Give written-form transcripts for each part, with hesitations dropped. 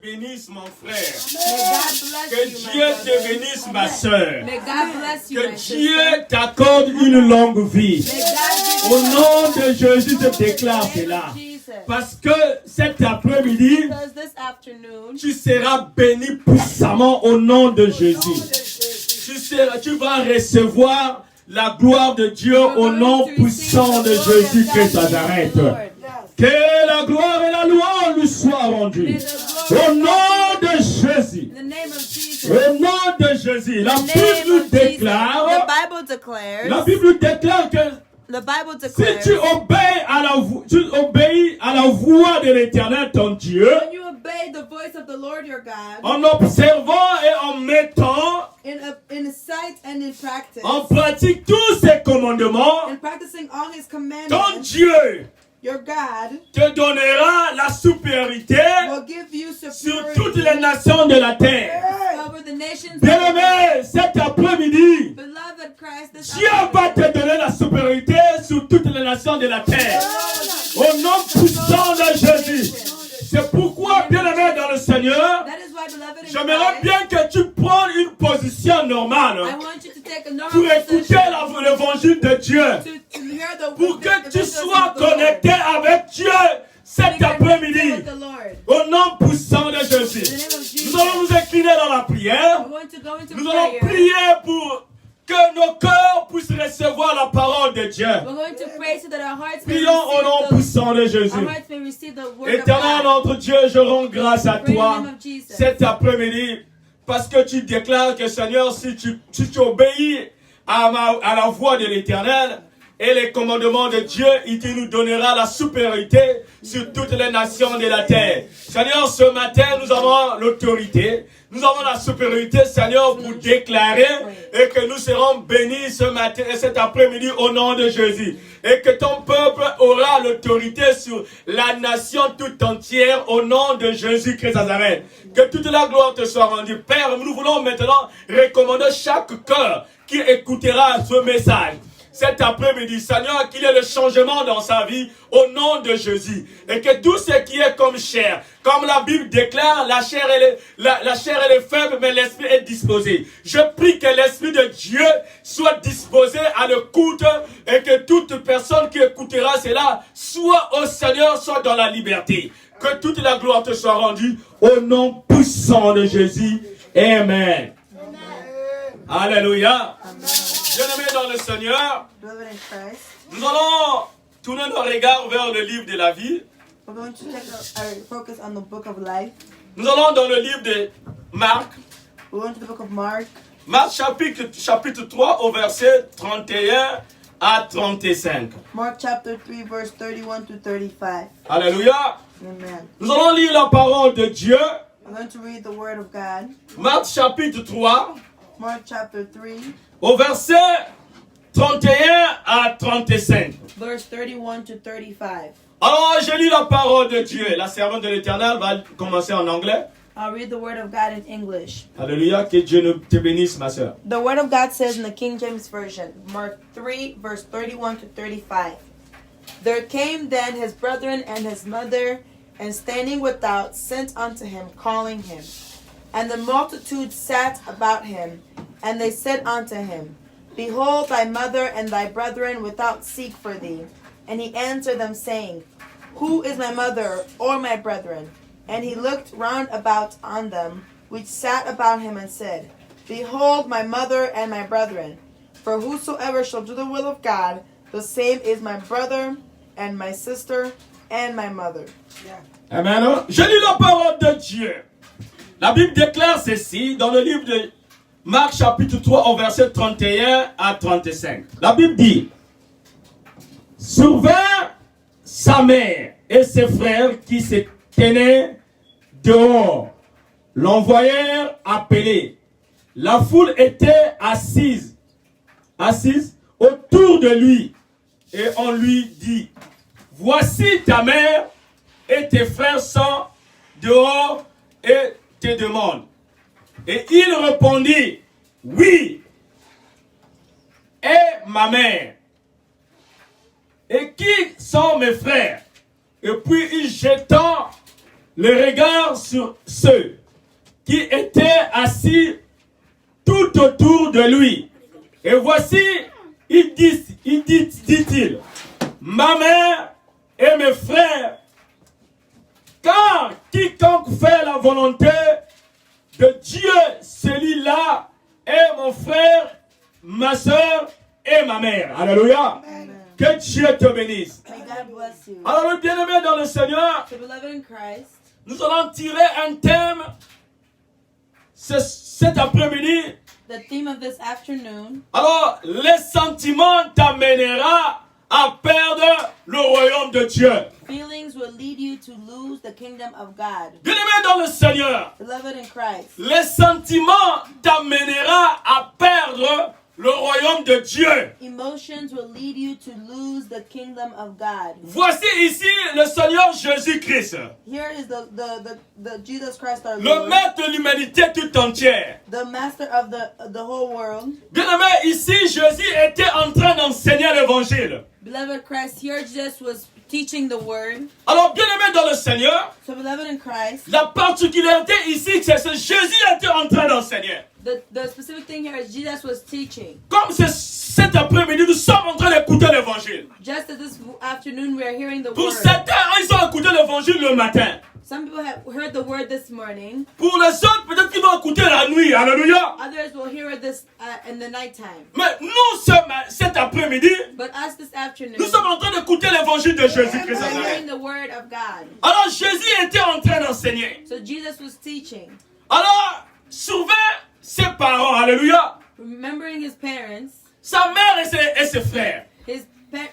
bénisse mon frère. May God bless Que you, my Dieu te brother. bénisse ma soeur. May God bless you, Que my Dieu sister. t'accorde une longue vie. May God give Au you nom de Jésus, je In the déclare name cela. of Jesus. Parce que cet après-midi, Because this afternoon, tu seras béni puissamment au nom de Jésus. Tu vas recevoir la gloire de Dieu au nom puissant de Jésus-Christ de Nazareth. Que la gloire et la louange lui soient rendues. Au nom de Jésus. in the name of Jesus. Au nom de Jésus. La In the name Bible of Jesus. déclare. The Bible declares. La Bible déclare que The Bible si declares. tu obéis à la voix de l'Éternel ton Dieu, When you obey the voice of the Lord your God, en observant et en mettant in sight and in practice, en pratique tous ses commandements, and practicing all His ton commandments, Dieu your God te donnera la supériorité will give you sur superiority toutes les nations de la terre. over the nations. of the Bien-aimé, cet après-midi, world. Beloved Christ, this Dieu va te donner la supériorité sur toutes les nations de la terre. Au nom puissant de Jésus. C'est pourquoi, bien-aimé dans le Seigneur, That is why, beloved in j'aimerais Christ, bien que tu prennes une position normale I want you to take a normal pour écouter position l'évangile de Dieu. to hear the Pour que the tu messages sois of the Lord. connecté avec Dieu cet après-midi. With the Lord. Au nom puissant de In the Jésus. name of Jesus. Nous allons nous incliner dans la prière. We're going to go into Nous allons prayer. prier pour que nos cœurs puissent recevoir la parole de Dieu. We're going to pray so that our hearts may Prions au nom receive puissant de our Jésus. hearts may receive the word Éternel of God. notre Dieu, je rends grâce à Pray in toi the name of Jesus. cet après-midi parce que tu déclares que Seigneur, si tu obéis à la voix de l'Éternel et les commandements de Dieu, il nous donnera la supériorité sur toutes les nations de la terre. Seigneur, ce matin, nous avons l'autorité, nous avons la supériorité, Seigneur, pour déclarer et que nous serons bénis ce matin et cet après-midi au nom de Jésus. Et que ton peuple aura l'autorité sur la nation toute entière au nom de Jésus-Christ de Nazareth. Que toute la gloire te soit rendue. Père, nous voulons maintenant recommander chaque cœur qui écoutera ce message. Cet après-midi, Seigneur, qu'il y ait le changement dans sa vie au nom de Jésus. Et que tout ce qui est comme chair, comme la Bible déclare, la chair elle est faible, mais l'esprit est disposé. Je prie que l'esprit de Dieu soit disposé à l'écoute et que toute personne qui écoutera cela, soit au Seigneur, soit dans la liberté. Que toute la gloire te soit rendue au nom puissant de Jésus. Amen. Alléluia. Bien-aimés dans le Seigneur, Beloved in Christ, nous allons tourner nos regards vers le livre de la vie. we're going to take our focus on the book of life. Nous allons dans le livre de Marc. We're going to the book of Mark. Marc chapitre 3 au verset 31 à 35. Mark chapter 3 verse 31 to 35. Alléluia. Amen. Nous allons lire la parole de Dieu. We're going to read the word of God. Marc chapitre 3 Mark chapter 3 au verset 31 à 35. verse 31 to 35. Alors, je lis la parole de Dieu. La servante de l'Éternel va commencer en anglais. I'll read the word of God in English. Alléluia. Que Dieu te bénisse, ma soeur. The word of God says in the King James Version, Mark 3 verse 31 to 35. There came then his brethren and his mother, and standing without, sent unto him, calling him. And the multitude sat about him, and they said unto him, Behold, thy mother and thy brethren without seek for thee. And he answered them, saying, Who is my mother or my brethren? And he looked round about on them, which sat about him, and said, Behold, my mother and my brethren. For whosoever shall do the will of God, the same is my brother and my sister and my mother. Amen. Je lis la parole de Dieu. La Bible déclare ceci dans le livre de Marc chapitre 3 au verset 31 à 35. La Bible dit, survint sa mère et ses frères qui se tenaient dehors, l'envoyèrent appeler. La foule était assise autour de lui et on lui dit, voici ta mère et tes frères sont dehors et te demandent. Et il répondit, oui, et ma mère. Et qui sont mes frères? Et puis il jetant le regard sur ceux qui étaient assis tout autour de lui. Et voici, dit-il, ma mère et mes frères, car quiconque fait la volonté de Dieu, celui-là est mon frère, ma soeur et ma mère. Alléluia. Amen. Que Dieu te bénisse. May God bless you. Alors, mes bien-aimés dans le Seigneur, So, beloved in Christ, nous allons tirer un thème cet après-midi. the theme of this afternoon, Alors, les sentiments t'amènera à perdre le royaume de Dieu. feelings will lead you to lose the kingdom of God. Bien-aimés dans le Seigneur, Beloved in Christ, les sentiments t'amènera à perdre le royaume de Dieu. emotions will lead you to lose the kingdom of God. Voici ici le Seigneur Jésus-Christ, Here is the Jesus Christ our le Lord, maître de l'humanité tout entière. the master of the whole world. Bien-aimés, ici Jésus était en train d'enseigner l'évangile. Beloved Christ, here Jesus was teaching the word. Alors, bien-aimés dans le Seigneur, So beloved in Christ, la particularité ici, c'est que Jésus était en train d'enseigner. the specific thing here is Jesus was teaching. Comme cet après-midi, nous sommes en train d'écouter l'évangile. Just as this afternoon we are hearing the Pour word. certains, ils ont écouté l'évangile le matin. Some people have heard the word this morning. Pour les autres, peut-être qu'ils vont écouter la nuit. Alléluia. Others will hear it this in the nighttime. Mais nous, cet après-midi, But us this afternoon, nous sommes en train d'écouter l'évangile de Jésus-Christ. we're Nazareth. hearing the word of God. Alors, Jésus était en train d'enseigner. So Jesus was teaching, Alors, souvent, ses parents, alléluia, remembering his parents, sa mère et ses frères.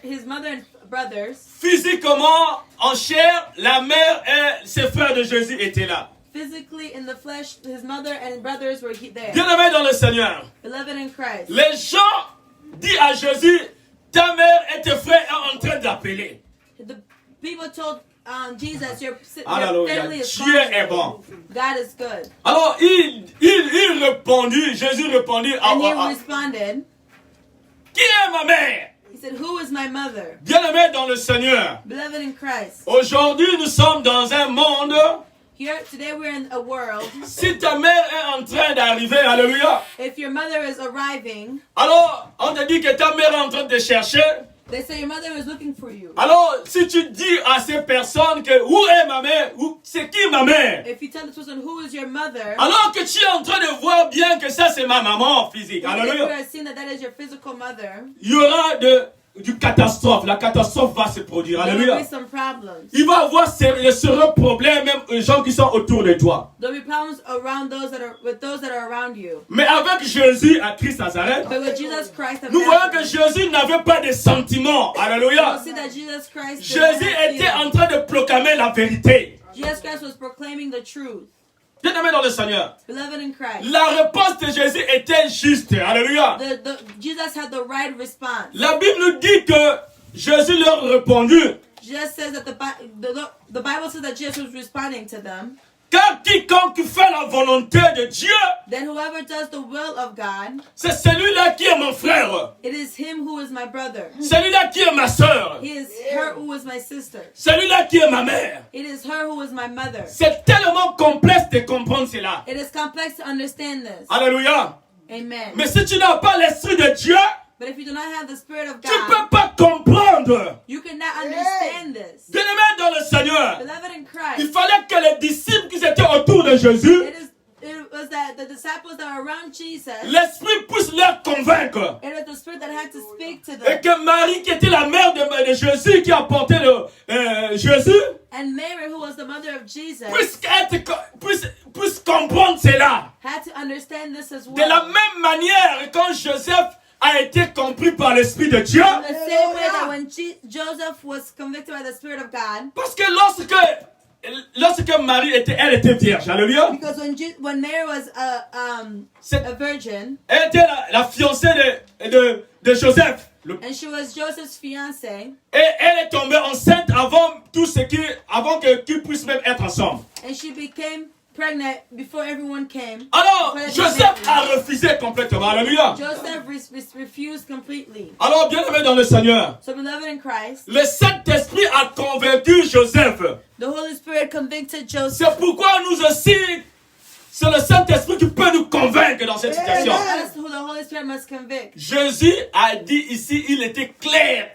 his mother and brothers. Physiquement, en chair, la mère et ses frères de Jésus étaient là. Physically in the flesh, his mother and brothers were there. Bien-aimés dans le Seigneur, Beloved in Christ. les gens disent à Jésus, ta mère et tes frères sont en train d'appeler. The people told Jesus, your Alléluia, family is Dieu calling est you. bon. God is good. Alors, il répondit, Jésus répondit, And he responded, qui est ma mère? he said, who is my mother? Bien-aimés dans le Seigneur, Beloved in Christ. aujourd'hui nous sommes dans un monde, Here, today we're in a world. si ta mère est en train d'arriver, alléluia, If your mother is arriving, alors on te dit que ta mère est en train de te chercher. they say your mother is looking for you. Alors, si tu dis à ces personnes que où est ma mère, c'est qui ma mère? If you tell the person who is your mother, Alors que tu es en train de voir bien que ça c'est ma maman physique, if you alléluia, are seeing that is your physical mother, il y aura du catastrophe, la catastrophe va se produire, there will alléluia. be some problems. Il va y avoir sérieux problèmes même aux gens qui sont autour de toi. There will be problems around those that are around you. Mais avec Jésus à Christ Nazareth, But with Jesus Christ of nous voyons que Nazareth, Jésus n'avait pas de sentiments, we'll alléluia. see that Jesus Christ did not Jésus have était en feelings. train de proclamer la vérité. Jesus Christ was proclaiming the truth. Bien-aimés dans le Seigneur, Beloved in Christ, la réponse de Jésus était juste, alléluia. Jesus had the right response. La Bible nous dit que Jésus leur répondit, Jesus says that the Bible says that Jesus was responding to them. car quiconque fait la volonté de Dieu, Then whoever does the will of God, c'est celui-là qui est mon frère, it is him who is my brother. celui-là qui est ma soeur, He is her who is my sister. celui-là qui est ma mère. It is her who is my mother. C'est tellement complexe de comprendre cela. It is complex to understand this. Alléluia. Amen. Mais si tu n'as pas l'esprit de Dieu, But if you do not have the Spirit of tu ne God, peux pas comprendre. you cannot understand this. Bien-aimés dans le Seigneur, Beloved in il Christ, fallait que les disciples qui étaient autour de Jésus, it was that the disciples that were around Jesus, l'esprit puisse les convaincre. it was the Spirit that had to speak to Et them. que Marie, qui était la mère de Jésus, qui a porté Jésus, And Mary, who was the mother of Jesus, puisse comprendre cela. had to understand this as De la well. même manière, quand Joseph a été compris par l'Esprit de Dieu, In the same way that when Joseph was convicted by the Spirit of God, parce que lorsque Marie elle était vierge, alléluia, because when Mary was a virgin, elle était la fiancée de Joseph. and she was Joseph's fiancée, Et elle est tombée enceinte avant qu'ils puissent même être ensemble. and she became pregnant before everyone came. Alors, Joseph a refusé complètement. Alléluia. Joseph refused completely. Alors, bien-aimé dans le Seigneur, So, beloved in Christ, le Saint-Esprit a convaincu Joseph. the Holy Spirit convicted Joseph. C'est pourquoi nous aussi, c'est le Saint-Esprit qui peut nous convaincre dans cette situation. That's who the Holy Spirit must convict. Jésus a dit ici, il était clair.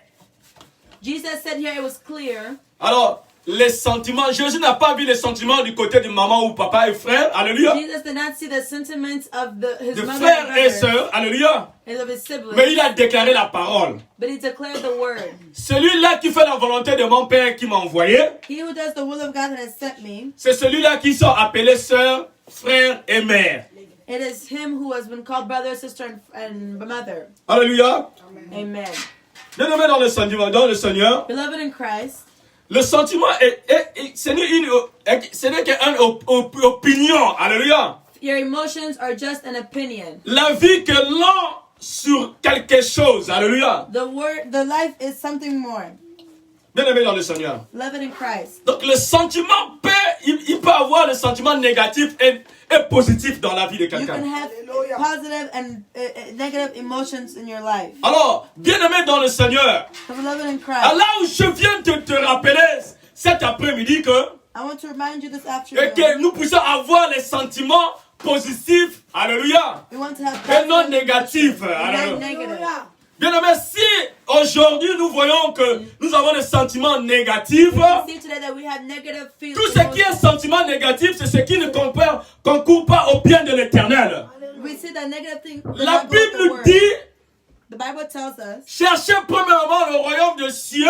Jesus said here it was clear. Alors, les sentiments, Jésus n'a pas vu les sentiments du côté de maman ou papa et frère, alléluia, Jesus did not see the sentiments of his de mother frères and et brothers sœurs, alléluia, and of his siblings, mais il a déclaré la parole. but he declared the word. Celui-là qui fait la volonté de mon Père qui m'a envoyé, He who does the will of God that has sent me, c'est celui-là qui sont appelés sœurs, frères et mères. it is him who has been called brother, sister, and mother. Alléluia. Amen. Bien-aimé dans le Seigneur, Beloved in Christ, le sentiment ce n'est qu'une opinion, alléluia. your emotions are just an opinion. La vie que l'on sur quelque chose, alléluia. The life is something more. Bien-aimé dans le Seigneur. Beloved in Christ. Donc le sentiment il peut avoir le sentiment négatif et positif dans la vie de You can quelqu'un. have positive and negative emotions in your life. Alors, bien-aimé dans le Seigneur, So, beloved in Christ, là où je viens de te rappeler cet après-midi que, I want to remind you this et afternoon, que nous puissions avoir les sentiments positifs, alléluia, we want to have et non positive négatifs. and Alléluia. not negative. Bien-aimé, si aujourd'hui nous voyons que nous avons des sentiments négatifs, We see today that we have negative feelings. tout ce qui est sentiment négatif, c'est ce qui ne concourt pas au bien de l'Éternel. We see that negative thing. La Bible nous dit, The Bible tells us, cherchez premièrement le royaume de cieux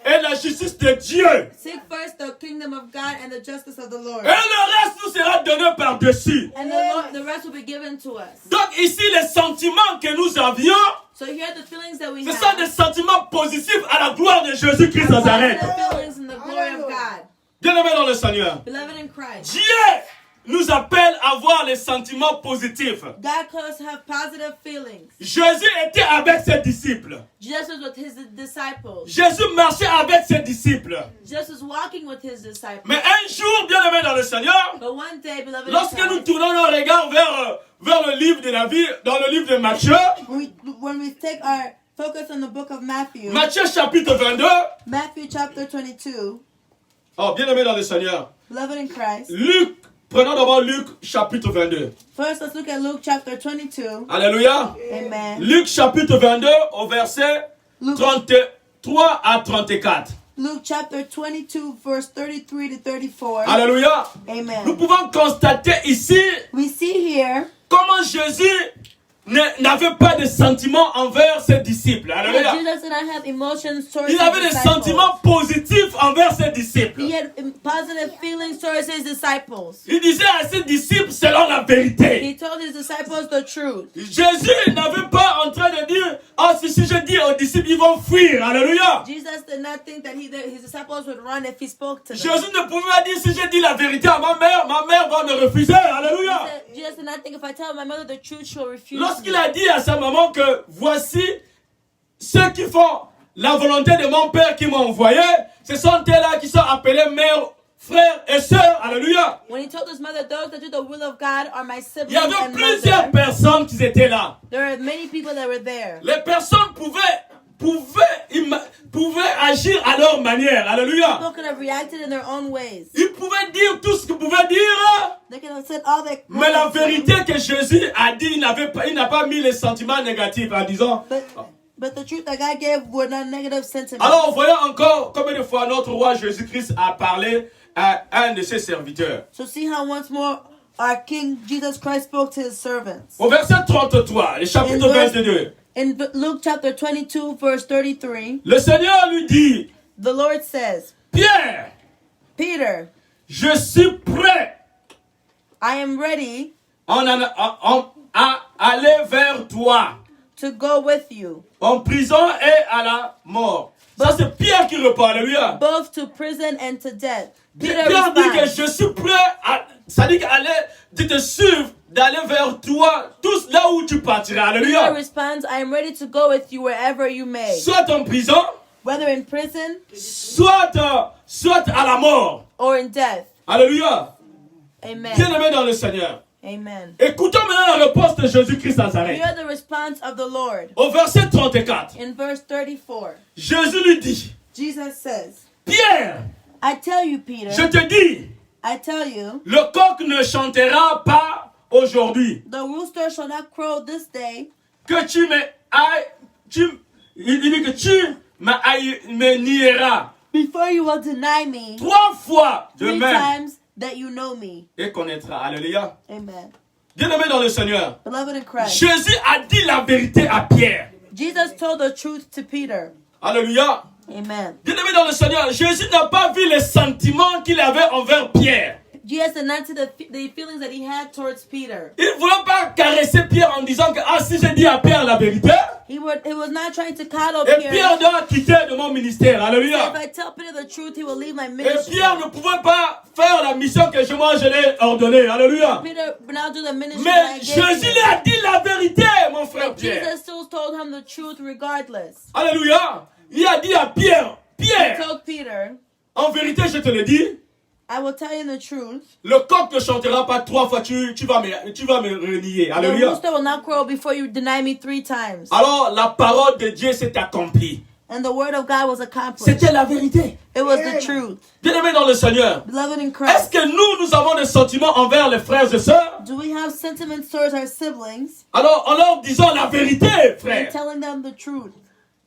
et la justice de Dieu. seek first the kingdom of God and the justice of the Lord. Et le reste nous sera donné par-dessus. And the rest will be given to us. Donc ici, les sentiments que nous avions, So here are the feelings that we ce sont des have. sentiments positifs à la gloire de Jésus-Christ Nazareth. Positive feelings in the glory of God. Bien-aimés dans le Seigneur, Beloved in Christ, Dieu nous appelle à avoir les sentiments positifs. God calls us to have positive feelings. Jésus était avec ses disciples. Jesus was with his disciples. Jésus marchait avec ses disciples. Jesus was walking with his disciples. Mais un jour, bien-aimés dans le Seigneur, But one day, beloved in lorsque nous Christ, tournons nos regards vers le livre de la vie, dans le livre de Matthieu, when we take our focus on the book of Matthew, Matthieu chapitre 22, Matthew chapter 22, oh, bien-aimés dans le Seigneur, beloved in Christ. prenons d'abord Luc chapitre 22. First, let's look at Luke chapter 22. Alléluia. Amen. Luc chapitre 22 au verset Luke, 33 à 34. Luke chapter 22, verse 33 to 34. Alléluia. Nous Amen. pouvons constater ici We see here comment Jésus n'avait pas de sentiments envers ses disciples. that Alléluia. Jesus did not have emotions towards Il his avait des disciples. sentiments positifs envers ses disciples. He had positive feelings towards his disciples. Il disait à ses disciples selon la vérité. He told his disciples the truth. Jésus n'avait pas en train de dire, oh, si je dis aux disciples, ils vont fuir. Alléluia. Jesus did not think that his disciples would run if he spoke to them. Jésus ne pouvait pas dire, si je dis la vérité à ma mère va me refuser. Alléluia. Jesus did not think if I tell my mother the truth, she'll refuse Lorsqu'il me. a dit à sa maman que voici ceux qui font la volonté de mon Père qui m'a envoyé, ce sont eux-là qui sont appelés mères, frères et sœurs. Alléluia. When he told his mother, those that do the will of God are my Il siblings y avait and plusieurs mother. personnes qui étaient là. There are many people that were there. Les personnes pouvaient agir à leur manière. Alléluia. People could have reacted in their own ways. Ils pouvaient dire tout ce qu'ils pouvaient dire. They could have said all that. Mais la vérité que Jésus a dit, il n'a pas mis les sentiments négatifs en disant. But the truth that God gave were not negative sentiments. Alors voyons encore combien de fois notre roi Jésus-Christ a parlé à un de ses serviteurs. So see how once more our King Jesus Christ spoke to his servants. Au verset 33, le chapitre 22. In Luke chapter 22, verse 33, Le Seigneur lui dit, the Lord says, Pierre, Peter, je suis prêt I am ready à aller vers toi, to go with you, en prison et à la mort. Ça c'est Pierre qui répond, alléluia. both to prison and to death. Peter Pierre dit que responds, je suis prêt ça dit de te suivre, d'aller vers toi, tous là où tu partiras, Peter alléluia. responds, I am ready to go with you wherever you may, Soit en prison, whether in prison soit à la mort. or in death. Alléluia. Amen. Bien-aimés dans le Seigneur. Amen. Écoutons maintenant la réponse de Jésus-Christ Nazareth. Hear the response of the Lord. Au verset 34, In verse 34, Jésus lui dit, Jesus says, Pierre, I tell you, Peter, je te dis, I tell you, le coq ne chantera pas aujourd'hui. the rooster shall not crow this day Que tu me hailles, il dit que tu me nieras before you will deny me 3 fois de 3 même times that you know me. et connaîtra. Alléluia. Amen. Bien-aimés dans le Seigneur, Beloved in Christ, Jésus a dit la vérité à Pierre. Jesus told the truth to Peter. Alléluia. Amen. Bien-aimés dans le Seigneur, Jésus n'a pas vu les sentiments qu'il avait envers Pierre. Jesus did not see the feelings that he had towards Peter. Il ne voulait pas caresser Pierre en disant que si j'ai dit à Pierre la vérité, He was not trying to coddle et Peter. Pierre doit quitter de mon ministère. Alléluia. If I tell Peter the truth, he will leave my Et ministry. Pierre ne pouvait pas faire la mission que moi je l'ai ordonnée. Alléluia. Peter will not do the ministry Mais that I Jésus gave lui him. a dit la vérité, mon frère Pierre. Jesus still told him the truth regardless. Alléluia. Il a dit à Pierre, He Pierre, told Peter, en vérité je te le dis, I will tell you the truth. le coq ne chantera pas 3 fois, tu vas me renier. The Alléluia. rooster will not crow before you deny me 3 times. Alors la parole de Dieu s'est accomplie. And the word of God was accomplished. C'était la vérité. It was the truth. Bien-aimés dans le Seigneur, Beloved in est-ce Christ, que nous avons des sentiments envers les frères et sœurs? do we have sentiments towards our siblings Alors en leur disant la vérité, and frère. telling them the truth?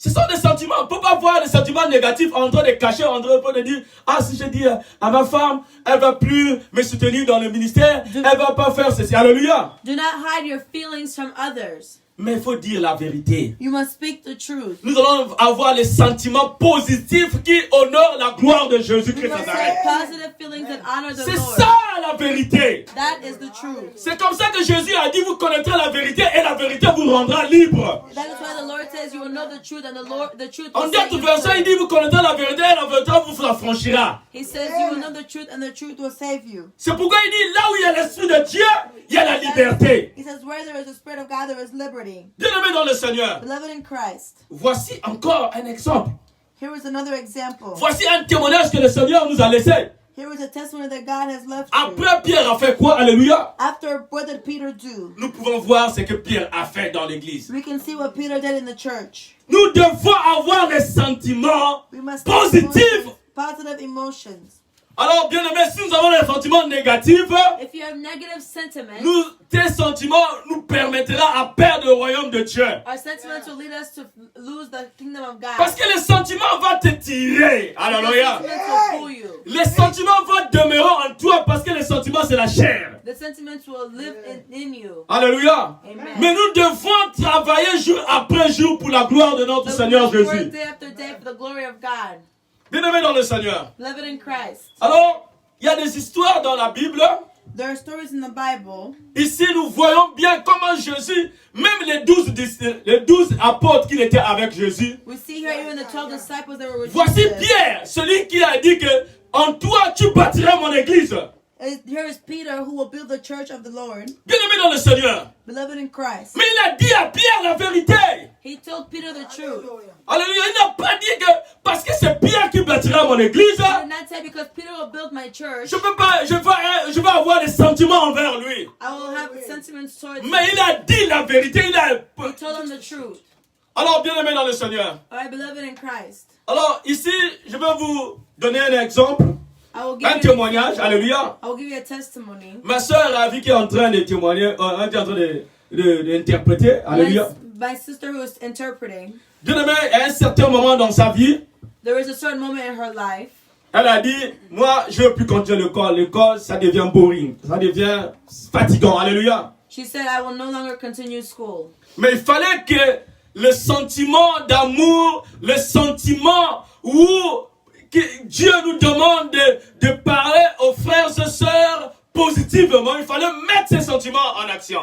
Ce sont des sentiments. On ne peut pas voir des sentiments négatifs en train de cacher, en train de dire, si je dis à ma femme, elle ne va plus me soutenir dans le ministère, elle ne va pas faire ceci. Alléluia. Do not hide your feelings from others. Mais il faut dire la vérité. You must speak the truth. Nous allons avoir les sentiments positifs qui honorent la gloire de Jésus-Christ. You must have positive feelings that honor the C'est Lord. ça la vérité. That is the truth. C'est comme ça que Jésus a dit, vous connaîtrez la vérité et la vérité vous rendra libre. That is why the Lord says you will know the truth and the truth En will set d'autres you versets, il free. dit, vous connaîtrez la vérité et la vérité vous affranchira. He says you will know the truth and the truth will save you. C'est pourquoi il dit, là où il y a l'Esprit de Dieu, il y a la liberté. He says where there is the Spirit of God, there is liberty. Bien-aimés dans le Seigneur, Beloved in Christ, voici encore un exemple. here is another example. Voici un témoignage que le Seigneur nous a laissé. Here is a testimony that God has left you. Après, Pierre a fait quoi? Alléluia. After, what did Peter do? Nous pouvons voir ce que Pierre a fait dans l'église. We can see what Peter did in the church. Nous devons avoir des sentiments We must have positifs. positive emotions. Alors, bien-aimés, si nous avons des sentiments négatifs, If you have negative sentiments, tes sentiments nous permettra à perdre le royaume de Dieu. our sentiments will lead us to lose the kingdom of God. Parce que les sentiments vont te tirer. Alléluia. The sentiments will pull you. Les sentiments vont demeurer en toi parce que les sentiments, c'est la chair. The sentiments will live in you. Alléluia. Amen. Mais nous devons travailler jour après jour pour la gloire de notre But Seigneur we work Jésus. day after day for the glory of God. Bien-aimés dans le Seigneur. Beloved in Christ. Alors, il y a des histoires dans la Bible. There are stories in the Bible. Ici, nous voyons bien comment Jésus, même les 12 apôtres qui étaient avec Jésus, We see here even the 12 disciples that were with voici Jesus. Pierre, celui qui a dit que en toi tu bâtiras mon église. Here is Peter who will build the church of the Lord. Bien-aimé dans le Seigneur. Beloved in Christ. Mais il a dit à Pierre la vérité. He told Peter the truth. Alléluia. Il n'a pas dit que parce que c'est Pierre qui bâtira mon église, He did not say because Peter will build my church, je vais avoir des sentiments envers lui. I will have sentiments towards him. Mais il a dit la vérité. He told him the truth. Alors, bien-aimé dans le Seigneur. Alright, beloved in Christ. Alors, ici, je vais vous donner un exemple, I will give un you témoignage. Alléluia. I will give you a testimony. Ma soeur Ravi qui est en train de témoigner, qui est en train d'interpréter. Alléluia. My sister who is interpreting, Bien-aimé, à un certain moment dans sa vie, there was a certain moment in her life. elle a dit, moi, je ne veux plus continuer l'école. L'école, ça devient boring. Ça devient fatigant. Alléluia. She said, I will no longer continue school. Mais il fallait que le sentiment d'amour, le sentiment où que Dieu nous demande de parler aux frères et sœurs positivement, il fallait mettre ces sentiments en action.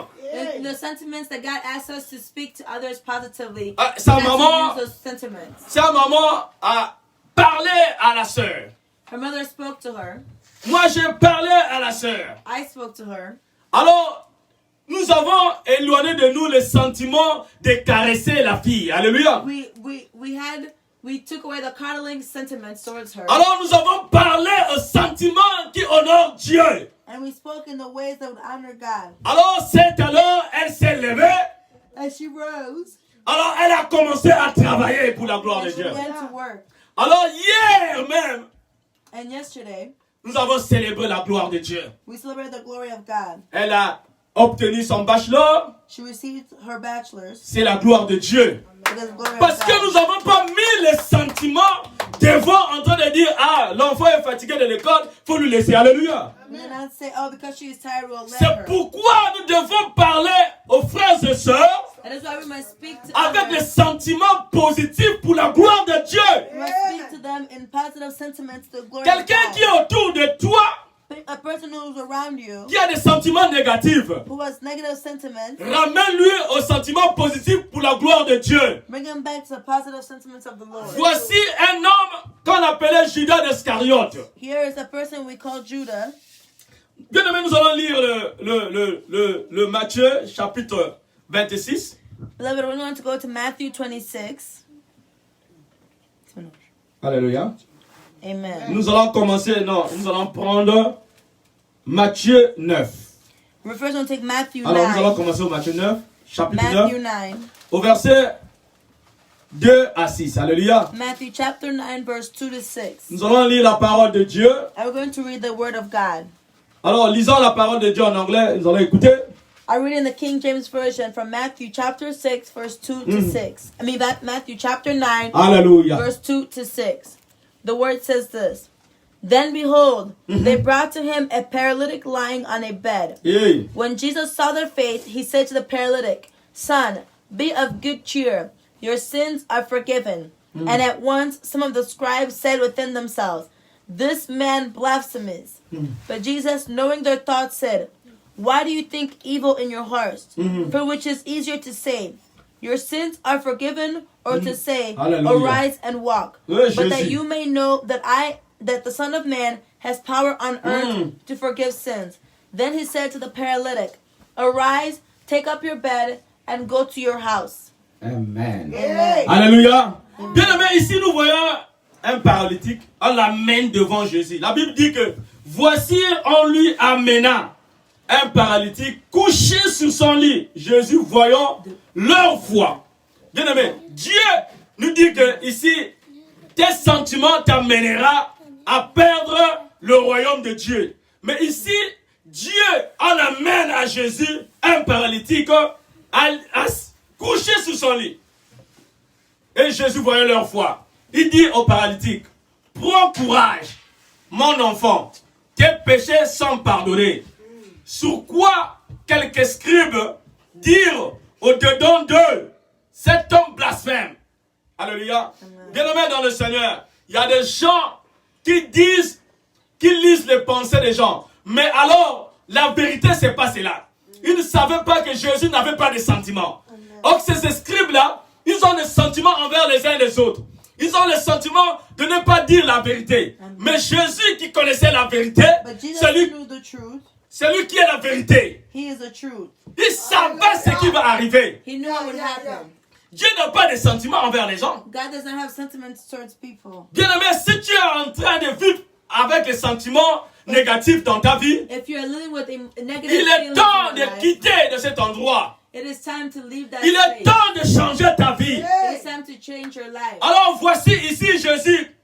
The sentiments that God asks us to speak to others positively. Sa we have to maman, use those sentiments. sa maman a parlé à la sœur. Her mother spoke to her. Moi, j'ai parlé à la sœur. I spoke to her. Alors, nous avons éloigné de nous le sentiment de caresser la fille. Alléluia. We had We took away the coddling sentiments towards her. Alors nous avons parlé aux sentiments qui honorent Dieu. And we spoke in the ways that would honor God. Alors c'est alors, elle s'est levée. As she rose, Alors elle a commencé à travailler pour la gloire de she Dieu. began to work. Alors hier même, And yesterday, nous avons célébré la gloire de Dieu. we celebrated the glory of God. Elle a obtenu son bachelor. She received her bachelor's. C'est la gloire de Dieu. It is the glory Parce of que God. nous n'avons pas mis les sentiments devant en train de dire, ah, l'enfant est fatigué de l'école, il faut lui laisser. Alléluia. We did not say, oh, because she is tired, we'll let C'est her. pourquoi nous devons parler aux frères et sœurs That is why we must speak to avec les others. sentiments positifs pour la gloire de Dieu. We must speak to them in positive sentiments to the glory Quelqu'un of qui est God. autour de toi, A person who's around you, qui a des sentiments négatifs, who has negative sentiments, ramène-lui aux sentiments positifs pour la gloire de Dieu. bring them back to the positive sentiments of the Lord. Voici un homme qu'on appelait Judas d'Iscariote. Here is a person we call Judah. Bien aimé, nous allons lire le Matthieu chapitre 26. Beloved, we want to go to Matthew 26. Alléluia. Amen. Nous allons prendre Matthieu 9. We're first going to take Matthew Alors nous allons 9. commencer au Matthieu 9, chapitre Matthew 9, 9. au verset 2 à 6. Alléluia. Matthew chapter 9, verse 2 to 6. Nous allons lire la parole de Dieu. And we're going to read the word of God. Alors lisons la parole de Dieu en anglais, nous allons écouter. I read in the King James Version from Matthew chapter 6, verse 2 to 6. I mean, that Matthew chapter 9, Alléluia. verse 2 to 6. The word says this. Then behold, they brought to him a paralytic lying on a bed. Hey. When Jesus saw their faith, he said to the paralytic, Son, be of good cheer. Your sins are forgiven. And at once some of the scribes said within themselves, This man blasphemes. But Jesus, knowing their thoughts, said, Why do you think evil in your hearts? For which is easier to say, Your sins are forgiven, or to say, Hallelujah. Arise and walk. Oui, But that Jésus. you may know that the Son of Man has power on earth to forgive sins. Then he said to the paralytic, Arise, take up your bed, and go to your house. Amen. Amen. Alléluia. Bien aimé, ici nous voyons un paralytique. On l'amène devant Jésus. La Bible dit que voici on lui amena un paralytique couché sur son lit. Jésus voyant leur foi. Bien aimé, Dieu nous dit que ici tes sentiments t'amènera à perdre le royaume de Dieu. Mais ici, Dieu en amène à Jésus un paralytique à couché sur son lit. Et Jésus voyait leur foi. Il dit au paralytique, prends courage, mon enfant, tes péchés sont pardonnés. Sur quoi quelques scribes dirent au-dedans d'eux, cet homme blasphème. Alléluia. Bien-aimés dans le Seigneur, il y a des gens qui disent, qui lisent les pensées des gens. Mais alors, la vérité, c'est pas cela. Ils ne savaient pas que Jésus n'avait pas de sentiments. Or, ces scribes-là, ils ont des sentiments envers les uns et les autres. Ils ont le sentiment de ne pas dire la vérité. Mais Jésus qui connaissait la vérité, But Jesus c'est lui knew the truth. qui est la vérité. He is the truth. Il savait ce qui va arriver. He knew what would happen. Dieu n'a pas de sentiments envers les gens. God does not have sentiments towards people. Bien-aimé, si tu es en train de vivre avec les sentiments négatifs dans ta vie, If you are living with a negative il est feelings temps in de your life, quitter de cet endroit. it is time to leave that Il est place. temps de changer ta vie. It is time to change your life. Alors voici ici Jésus.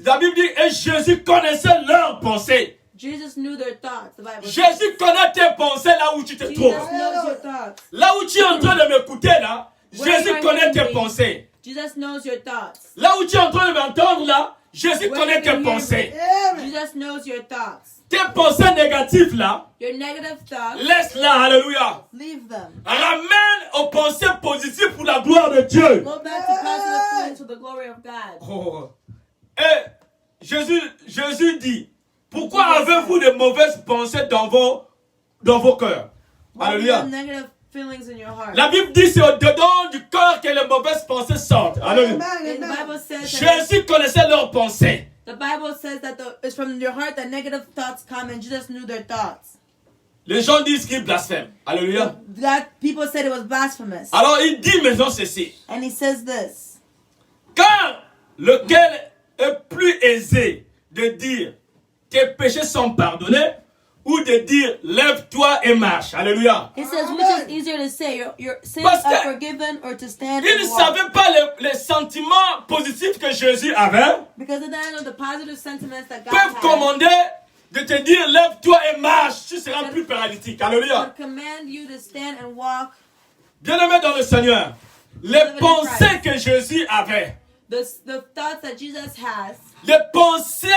La Bible dit, et Jésus connaissait leurs pensées. Jesus knew their thoughts. The Bible says. Jésus connaît tes pensées là où tu te Jesus trouves. knows your thoughts. Là où tu es en train de m'écouter là, Jésus connaît tes pensées. Jesus knows your thoughts. Là où tu es en train de m'entendre là, Jésus Where connaît you can tes hear pensées. me. Jesus knows your thoughts. Tes pensées négatives là, Your negative thoughts, laisse-la, alléluia. leave them. Ramène aux pensées positives pour la gloire de Dieu. Go back to positive feelings for the glory of God. Oh. Et Jésus dit, pourquoi avez-vous de mauvaises pensées dans vos cœurs? Why do you Alléluia. have negative feelings in your heart? La Bible dit c'est au-dedans du cœur que les mauvaises pensées sortent. Alléluia. And the Bible says that Jésus connaissait leurs pensées. the Bible says that it's from your heart that negative thoughts come, and Jesus knew their thoughts. Les gens disent qu'ils blasphèment. Alléluia. That people said it was blasphemous. Alors il dit maintenant ceci. And he says this. Car lequel est plus aisé de dire tes péchés sont pardonnés ou de dire lève-toi et marche. Alléluia. He says, which is easier to say, your sins Parce que are forgiven, or to stand Il ne and walk? savait pas les sentiments positifs que Jésus avait. Because they didn't know the positive sentiments that God Peuvent had. commander de te dire lève-toi et marche, tu seras plus paralytique. Alléluia. Would command you to stand and walk. Bien-aimé dans le Seigneur, les pensées que Jésus avait, The thoughts that Jesus has, les pensées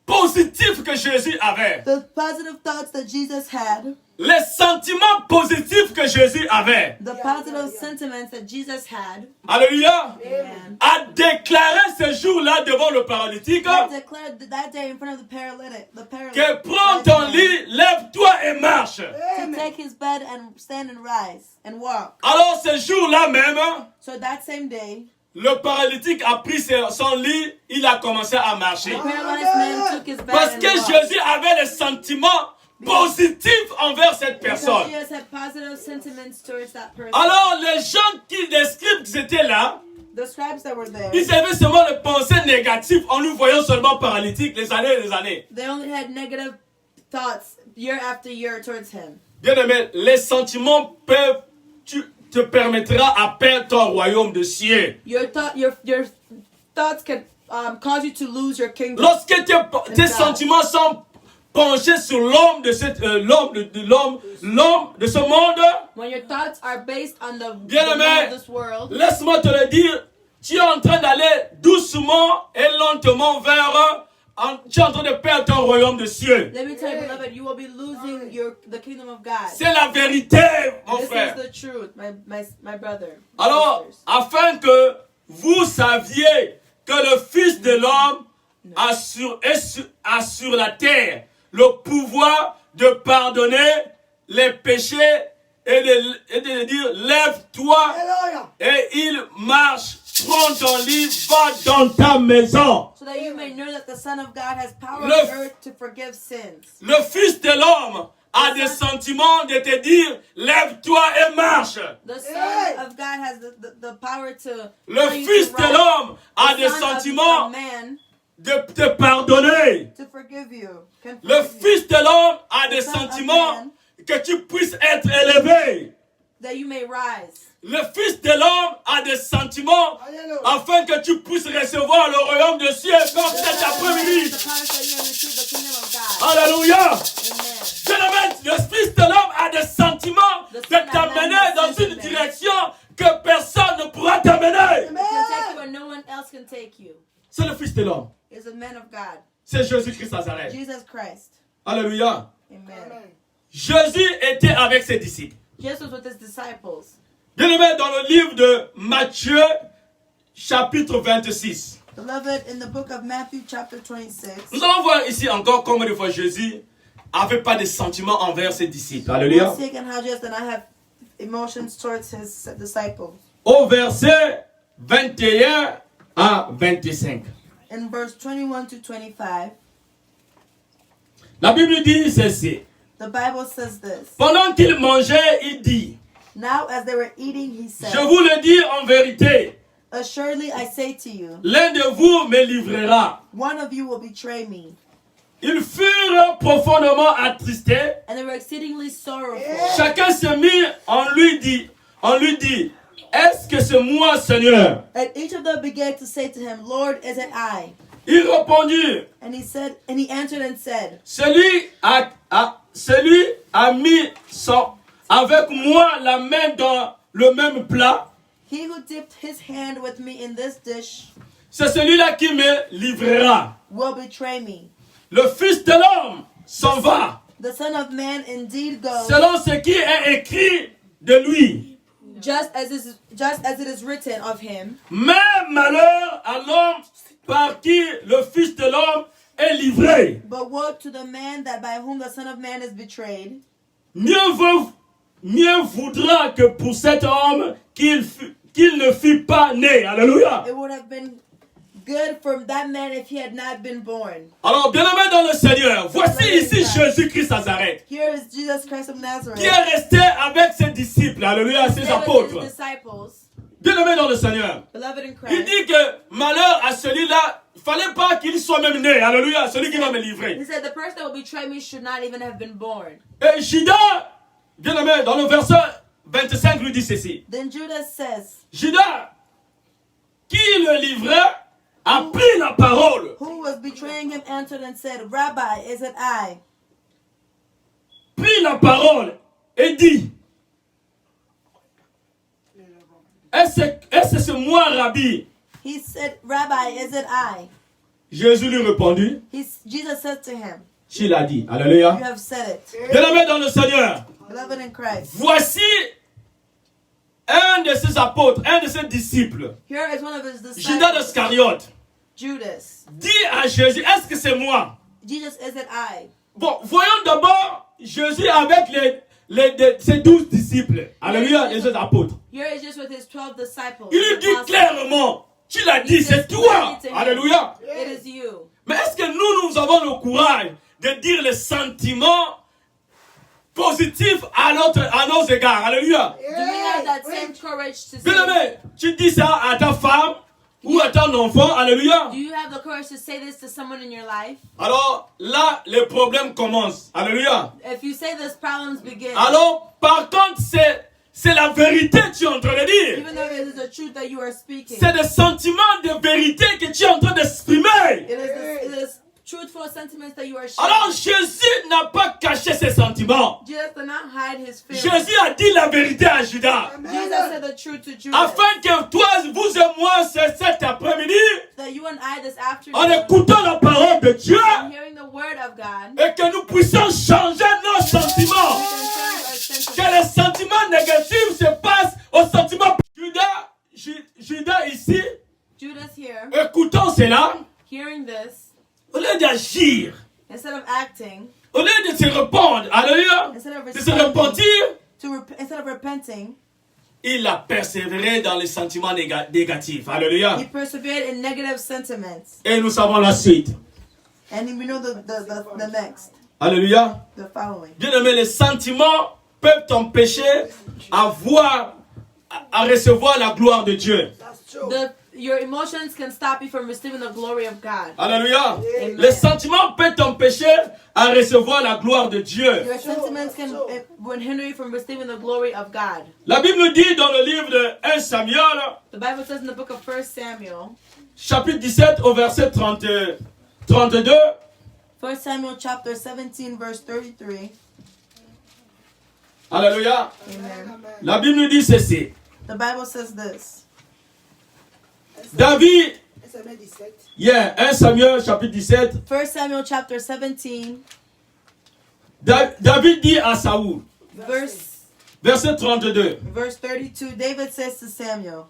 positives que Jésus avait, the positive thoughts that Jesus had, les sentiments positifs que Jésus avait, the positive sentiments that Jesus had, alléluia, Amen. a déclaré ce jour-là devant le paralytique God declared that day in front of the paralytic, que prends ton lit, lève-toi et marche. to take his bed and stand and rise and walk. Alors ce jour-là même, So that same day, le paralytique a pris son lit, il a commencé à marcher. the paralyzed man took his bed Parce and que walked. Jésus avait les sentiments positifs envers cette Because personne. Jesus had positive sentiments towards that person. Alors les gens les scribes qui étaient là, The scribes that were there, ils avaient seulement les pensées négatives en nous voyant seulement paralytiques les années et les années. they only had negative thoughts year after year towards him. Bien aimé, les sentiments peuvent, te permettra à perdre ton royaume de cieux. Your thoughts can cause you to lose your kingdom. Lorsque tes sentiments sont penchés sur l'homme de l'homme de ce monde, When your thoughts are based on the Bien-aimé, law of this world, laisse-moi te le dire, tu es en train d'aller doucement et lentement vers, tu es en train de perdre ton royaume de cieux. let me tell you, beloved, you will be losing the kingdom of God. C'est la vérité, mon This frère. is the truth, my brother. Alors, sisters. afin que vous saviez que le Fils de l'homme a sur la terre le pouvoir de pardonner les péchés et de dire lève-toi et il marche, prends ton lit, va dans ta maison. So that you may know that the Son of God has power on Le- earth to forgive sins. Le Fils de l'homme a des sentiments de te dire lève-toi et marche. The Son of God has the power to Le tell you Fils to de rise. l'homme a The des Son of sentiments man de te pardonner. to forgive you. Can Le forgive you. Fils de l'homme a des Son of sentiments man. que tu puisses être élevé. That you may rise. Le Fils de l'homme a des sentiments afin que tu puisses recevoir le royaume de cieux comme cet The après-midi. power so you may receive the kingdom of God. Alléluia. Amen. Bien-aimé, le Fils de l'homme a des sentiments de t'amener dans une direction que personne ne pourra t'amener. He can take you where no one else can take you. C'est le Fils de l'homme. Is a man of God. C'est Jésus-Christ Nazareth. Jesus Christ. Alléluia. Amen. Jésus était avec ses disciples. Jesus was with his disciples. Bien-aimé, dans le livre de Matthieu, chapitre 26. Beloved, in the book of Matthew chapter 26, Nous allons voir ici encore combien de fois Jésus n'avait pas de sentiments envers ses disciples. Alléluia. we'll see again how Jesus did not have emotions towards his disciples. Au verset 21 à 25. In verse 21 to 25, La Bible dit ceci. the Bible says this. Pendant qu'il mangeait, il dit, Now as they were eating, he said, je vous le dis en vérité, Assuredly I say to you, l'un de vous me livrera. one of you will betray me. Ils furent profondément attristés. And they were exceedingly sorrowful. Chacun se mit on lui dit, est-ce que c'est moi, Seigneur? And each of them began to say to him, Lord, is it I? Il répondit, And he answered and said, celui a mis avec moi la main dans le même plat. He who dipped his hand with me in this dish C'est celui-là qui me livrera. will betray me. Le Fils de l'homme s'en va, The Son of Man indeed goes, selon ce qui est écrit de lui. just as it is written of him. Mais malheur à l'homme par qui le Fils de l'homme est livré. But woe to the man that by whom the Son of Man is betrayed. Mieux voudra que pour cet homme qu'il ne fût pas né. Alléluia. It would have been good for that man if he had not been born. Alors, bien-aimé dans le Seigneur, voici ici Jésus-Christ Nazareth, Here is Jesus Christ of Nazareth. qui est resté avec ses disciples, alléluia, ses Stay with apôtres. his disciples. Bien-aimé dans le Seigneur. Beloved in Il Christ. dit que malheur à celui-là, il ne fallait pas qu'il soit même né. Alléluia, celui qui va me livrer. He said the person that will betray me should not even have been born. Et Judas, bien-aimé, dans le verset 25, lui dit ceci. Then Judas says, Judas, qui le livrait, a pris la parole. who was betraying him answered and said, Rabbi, is it I? Pris la parole et dit, est-ce moi, Rabbi? He said, Rabbi, is it I? Jésus lui répondit, Jesus said to him, tu l'as dit. you Alléluia. have said it. Bien-aimé dans le Seigneur, Beloved in Christ. voici un de ses apôtres, un de ses disciples, Here is one of his Judas disciples, d'Iscariote, Judas. dit à Jésus, est-ce que c'est moi? Jesus, is it I? Bon, voyons d'abord Jésus avec ses 12 disciples. Alléluia, les autres apôtres. Here is just with his 12 disciples. Il lui dit Apostles. clairement, tu l'as dit, c'est toi. Alléluia. It is you. Mais est-ce que nous avons le courage de dire les sentiments positifs à nos égards? Alléluia. Do we have that same courage to say? Bien-aimé, tu dis ça à ta femme ou à ton enfant. Alléluia. Do you have the courage to say this to someone in your life? Alors là, les problèmes commencent. Alléluia. If you say this, problems begin. Alors, par contre, c'est la vérité que tu es en train de dire. Even though it is the truth that you are speaking. C'est des sentiments de vérité que tu es en train d'exprimer. It is truthful sentiments that you are Alors sharing. Jésus n'a pas caché ses sentiments. Jesus did not hide his feelings. Jésus a dit la vérité à Judas. Jesus said the truth to Judas. Afin que toi, vous et moi, cet après-midi, That you and I this en afternoon, écoutant la parole de Dieu, and hearing the word of God, et que nous puissions changer nos sentiments. we can change our sentiments. Que les sentiments négatifs se passent aux sentiments. Judas ici, Judas here, écoutons cela, hearing this, au lieu d'agir, instead of acting, au lieu de se répondre, alléluia, instead of de se repentir, instead of repenting, il a persévéré dans les sentiments négatifs. Alléluia. he persevered in negative sentiments. Et nous savons la suite. And we know the next, Alléluia. the following. Bien aimé, les sentiments peuvent t'empêcher à recevoir la gloire de Dieu. Your emotions can stop you from receiving the glory of God. Alléluia. Amen. Les sentiments peuvent t'empêcher à recevoir la gloire de Dieu. Your sentiments can hinder you from receiving the glory of God. La Bible nous dit dans le livre de 1 Samuel, The Bible says in the book of 1 Samuel, chapitre 17 au verset 32, 1 Samuel chapter 17 verse 33. alléluia. Amen. La Bible nous dit ceci. The Bible says this. David, 1 Samuel chapitre 17, 1 Samuel chapter 17 David dit à Saoul, verset 32, verse 32, David says to Samuel,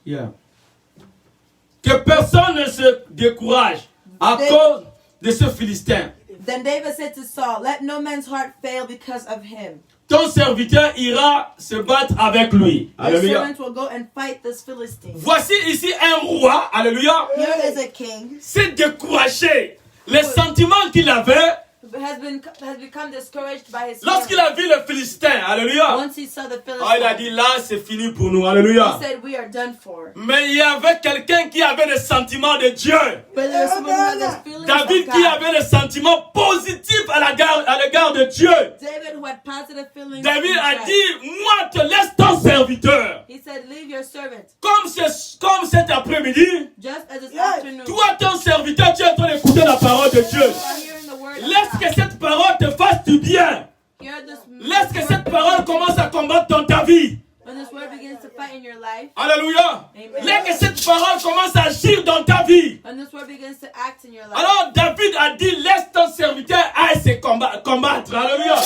que personne ne se décourage à cause de ce Philistin. Then David said to Saul, let no man's heart fail because of him. Ton serviteur ira se battre avec lui. Your Alléluia. servant will go and fight this Philistine. Voici ici un roi, alléluia, Here is a king s'est découragé. Les sentiments qu'il avait has become discouraged by his lorsqu'il feelings. a vu le Philistin, alléluia. Once he saw the Il a dit Philistine, là c'est fini pour nous, alléluia. he said, we are done for. Mais il y avait quelqu'un qui avait les sentiments de Dieu. But there was someone who had this feeling David of qui God. avait les sentiments positifs à l'égard de Dieu. David who had positive feelings. David in a Christ. dit, moi te laisse ton serviteur. He said, leave your servant. Comme cet après-midi, Just as this afternoon, toi ton serviteur, tu es en train d'écouter la parole de Dieu. you are hearing the word of Laisse God. que cette parole te fasse du bien. Hear this Laisse que word cette parole commence à combattre dans ta vie. When this word begins to fight in your life, Alléluia. Amen. Laisse que cette parole commence à agir dans ta vie. when this word begins to act in your life. Alors David a dit, laisse ton serviteur aille se combattre. Alléluia. David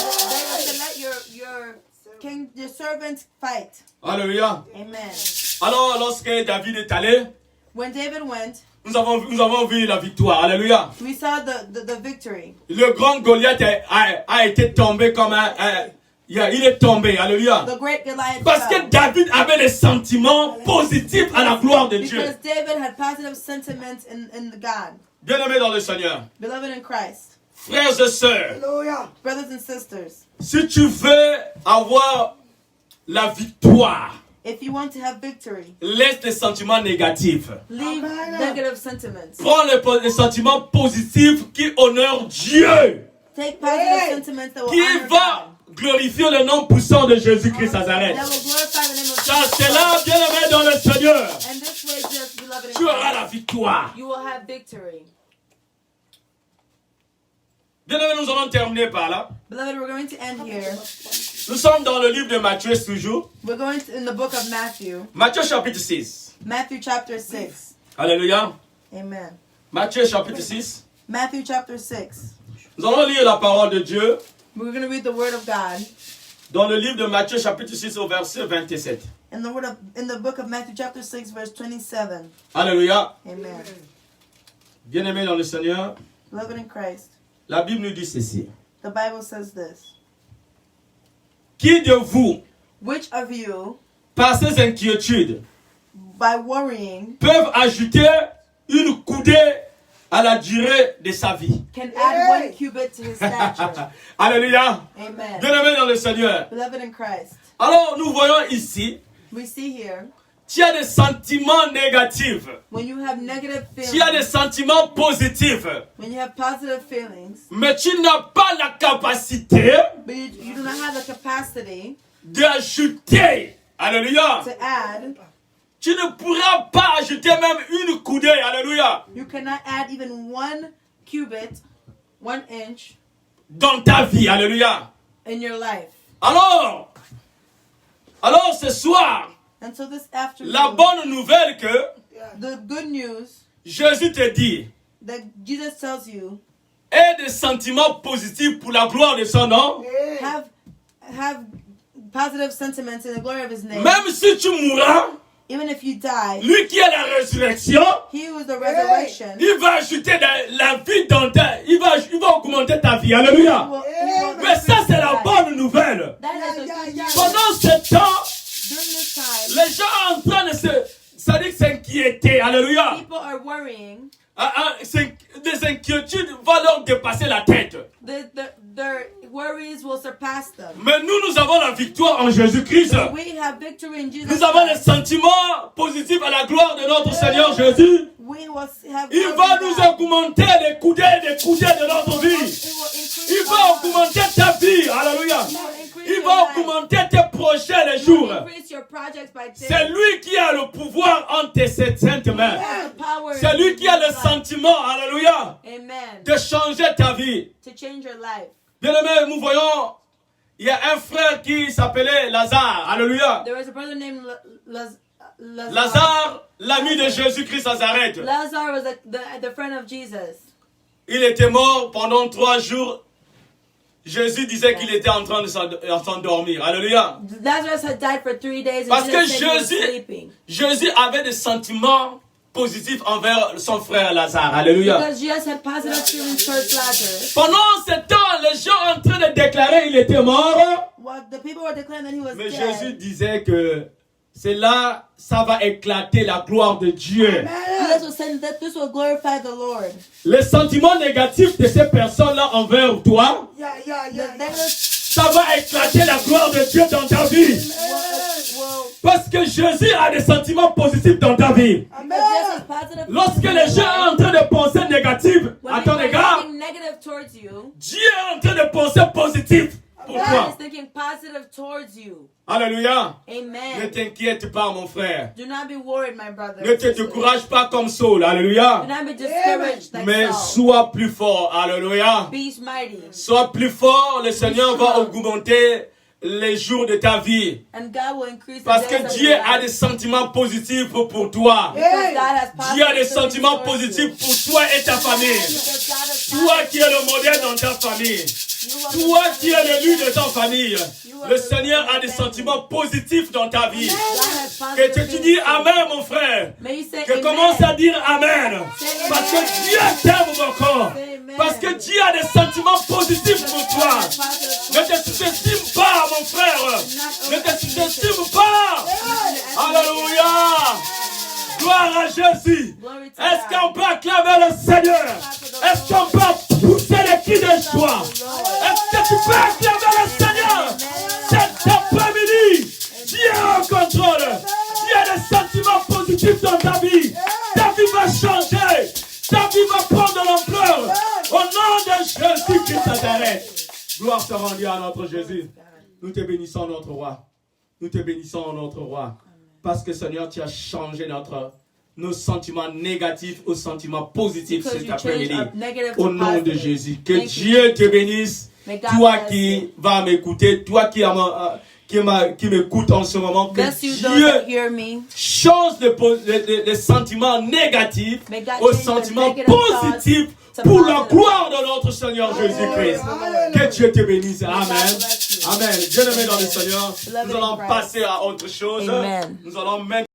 said, let your servant fight. Alléluia. Amen. Alors lorsque David est allé, When David went, nous avons vu la victoire. Alléluia. we saw the victory. Le grand Goliath a été tombé comme il est tombé. Alléluia. The great Goliath Parce que fell. David avait des sentiments positifs à la gloire de Dieu. Because David had positive sentiments in the God. Bien-aimés dans le Seigneur, Beloved in Christ. frères et sœurs, Brothers and sisters, si tu veux avoir la victoire, If you want to have victory, laisse les sentiments négatifs. leave negative sentiments. Prends les sentiments positifs qui honorent Dieu. Take positive sentiments that will Qui honor va glorifier le nom puissant de Jésus-Christ Nazareth. God. That will glorify the name of Car Jesus. c'est là, bien-aimé dans le Seigneur, And this way, just beloved in tu auras Christ, la victoire. you will have victory. Bien-aimé, nous allons terminer par là. Beloved, we're going to end here. Nous sommes dans le livre de Matthieu toujours. We're going to, in the book of Matthew. Matthieu chapitre 6. Matthew chapter 6. Alléluia. Amen. Matthieu chapitre 6. Matthew chapter 6. Nous allons lire la parole de Dieu We're going to read the word of God dans le livre de Matthieu chapitre 6 au verset 27. in the book of Matthew chapter 6 verse 27. Alléluia. Amen. Bien-aimé dans le Seigneur, Beloved in Christ, la Bible nous dit ceci. the Bible says this. Qui de vous, Which of you, par ses inquiétudes, by worrying, peuvent ajouter une coudée à la durée de sa vie? can add 1 cubit to his stature? Alléluia. Amen. Bien-aimé dans le Seigneur. Beloved in Christ, Alors, nous voyons ici, we see here, tu as des sentiments négatifs. when you have negative Tu as des feelings, sentiments positifs. when you have positive feelings, Mais tu n'as pas la capacité but you do not have the capacity d'ajouter. Alléluia. to add, Tu ne pourras pas ajouter même une coudée. Alléluia. you cannot add even 1 cubit, 1 inch Dans ta vie. Alléluia. in your life. Alors ce soir, And so this afternoon, la bonne nouvelle que the good news Jésus te dit, that Jesus tells you, aie des sentiments positifs pour la gloire de son nom. have positive sentiments in the glory of his name. Même si tu mourras, Even if you die, lui qui est la résurrection, he who is the resurrection, il va ajouter la vie dans ta... Il va augmenter ta vie. Alléluia. he will Mais ça, increase c'est your la life. bonne nouvelle. That is the good news. Pendant ce temps, During this time, les gens en train de s'inquiéter. Alléluia. people are worrying. Des inquiétudes vont leur dépasser la tête. Their worries will surpass them. Mais nous avons la victoire en Jésus-Christ. We have victory in Jesus Nous avons les Christ. sentiments positifs à la gloire de notre Seigneur Jésus. We will have Il glory va to nous God. augmenter des coudées de notre vie. It will increase Il our va lives. augmenter ta vie. Alléluia. It will increase Il your va life. augmenter tes projets les It will jours. increase your projects by day. C'est lui qui a le pouvoir entre ses saintes mains. He has the power C'est lui in qui a le your life. sentiment, alléluia, Amen. de changer ta vie. To change your life. Bien-aimé, nous voyons, il y a un frère qui s'appelait Lazare. Alléluia. There was a brother named Lazarus. Lazare, l'ami de Jésus-Christ Nazareth. Lazarus was the friend of Jesus. Il était mort pendant 3 jours. Jésus disait qu'il était en train de s'endormir. Alléluia. Lazarus had died for 3 days and Parce que Jesus said he was sleeping. Jésus avait des sentiments positifs envers son frère Lazare. Alléluia. Because Jesus had positive feelings towards Lazarus. Pendant ce temps, les gens en train de déclarer qu'il était mort. Well, the people were declaring that he was Mais dead. Jésus disait que c'est là, ça va éclater la gloire de Dieu. Jesus was saying that this will glorify the Lord. Les sentiments négatifs de ces personnes-là envers toi, ça va éclater la gloire de Dieu dans ta vie. Parce que Jésus a des sentiments positifs dans ta vie. Lorsque les gens sont en train de penser négatif à ton égard, Negative towards you, Dieu est en train de penser positif pour God toi. is thinking positive towards you. Alléluia. Ne Amen. t'inquiète pas, mon frère. Do not be worried, my brother. Ne te décourage pas comme Saul. Alléluia. Do not be discouraged like Mais Saul. sois plus fort. Alléluia. Be mighty. Sois plus fort. Le Seigneur va augmenter les jours de ta vie. And God will increase the Parce days que of Dieu your a life. des sentiments positifs pour toi. Because God has Dieu a des positive sentiments feelings towards positifs you. pour toi et ta famille. Because God has Toi positive qui es le modèle dans ta famille. You are Toi the qui es l'élu de ta famille. are Le the Seigneur a des family. sentiments positifs dans ta vie. God has Que positive tu dis feelings. Amen, mon frère. May you say Que amen. commence à dire Amen. Say Parce que amen. Dieu t'aime, mon corps. Say amen. Parce que Dieu a des sentiments positifs pour toi. Ne te sous-estime pas, mon frère. Ne te sous-estime pas. Alléluia. Gloire à Jésus. Glory to Est-ce God. qu'on peut acclamer le Seigneur? Est-ce qu'on peut pousser les cris de joie? Est-ce que tu peux acclamer le Seigneur? Cet après-midi, Dieu est en contrôle. dans ta vie. Ta vie va changer. Ta vie va prendre de l'ampleur. Au nom de Jésus-Christ Nazareth. Gloire soit rendue à notre Jésus. Nous te bénissons, notre roi. Nous te bénissons, notre roi. Parce que Seigneur, tu as changé nos sentiments négatifs aux sentiments positifs cet après-midi. Au nom de Jésus. Que Dieu te bénisse. Toi qui vas m'écouter, toi qui m'écoute en ce moment, que Dieu change les sentiments négatifs aux sentiments positifs pour la gloire de notre Seigneur Jésus-Christ. Que Dieu te bénisse. Amen. Amen. Bien-aimés dans le Seigneur, nous allons passer à autre chose. Nous allons maintenant